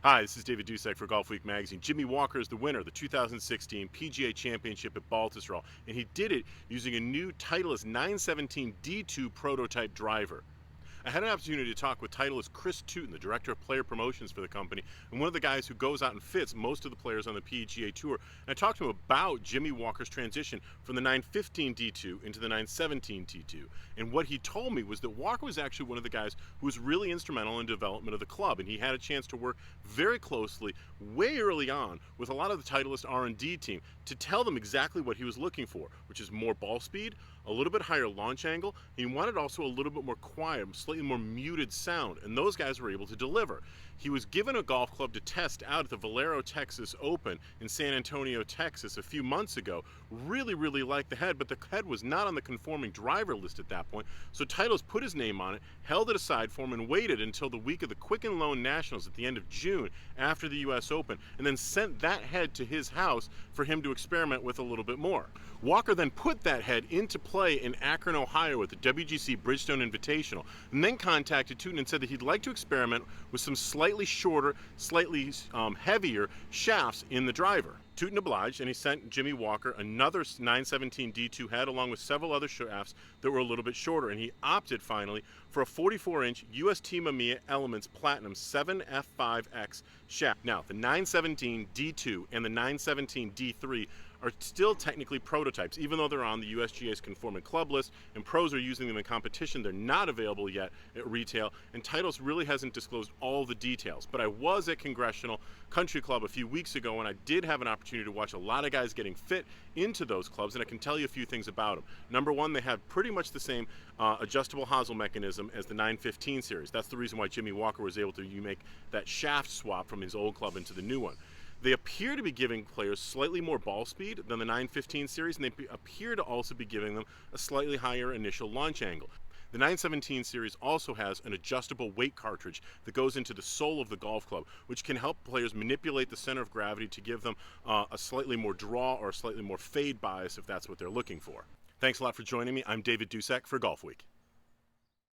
Hi, this is David Dusek for Golfweek magazine. Jimmy Walker is the winner of the 2016 PGA Championship at Baltusrol, and he did it using a new Titleist 917 D2 prototype driver. I had an opportunity to talk with Titleist Chris Tootin, the director of player promotions for the company, and one of the guys who goes out and fits most of the players on the PGA Tour. And I talked to him about Jimmy Walker's transition from the 915 D2 into the 917 D2. And what he told me was that Walker was actually one of the guys who was really instrumental in the development of the club, and he had a chance to work very closely, way early on, with a lot of the Titleist R&D team to tell them exactly what he was looking for, which is more ball speed, a little bit higher launch angle. He wanted also a little bit more quiet, slightly more muted sound, and those guys were able to deliver. He was given a golf club to test out at the Valero Texas Open in San Antonio, Texas a few months ago. Really liked the head, but the head was not on the conforming driver list at that point, so Titleist put his name on it, held it aside for him, and waited until the week of the Quicken Loan Nationals at the end of June after the US Open, and then sent that head to his house for him to experiment with a little bit more. Walker then put that head into play in Akron, Ohio at the WGC Bridgestone Invitational, and then contacted Tootin and said that he'd like to experiment with some slightly shorter, slightly heavier shafts in the driver. Tootin obliged, and he sent Jimmy Walker another 917 D2 head along with several other shafts that were a little bit shorter, and he opted finally for a 44-inch UST Mamiya Elements Platinum 7F5X shaft. Now, the 917 D2 and the 917 D3 are still technically prototypes, even though they're on the USGA's conforming club list, and pros are using them in competition. They're not available yet at retail, and Titleist really hasn't disclosed all the details. But I was at Congressional Country Club a few weeks ago, and I did have an opportunity to watch a lot of guys getting fit into those clubs, and I can tell you a few things about them. Number one, they have pretty much the same adjustable hosel mechanism as the 915 series. That's the reason why Jimmy Walker was able to make that shaft swap from his old club into the new one. They appear to be giving players slightly more ball speed than the 915 series, and they appear to also be giving them a slightly higher initial launch angle. The 917 series also has an adjustable weight cartridge that goes into the sole of the golf club, which can help players manipulate the center of gravity to give them a slightly more draw or a slightly more fade bias if that's what they're looking for. Thanks a lot for joining me. I'm David Dusek for Golfweek.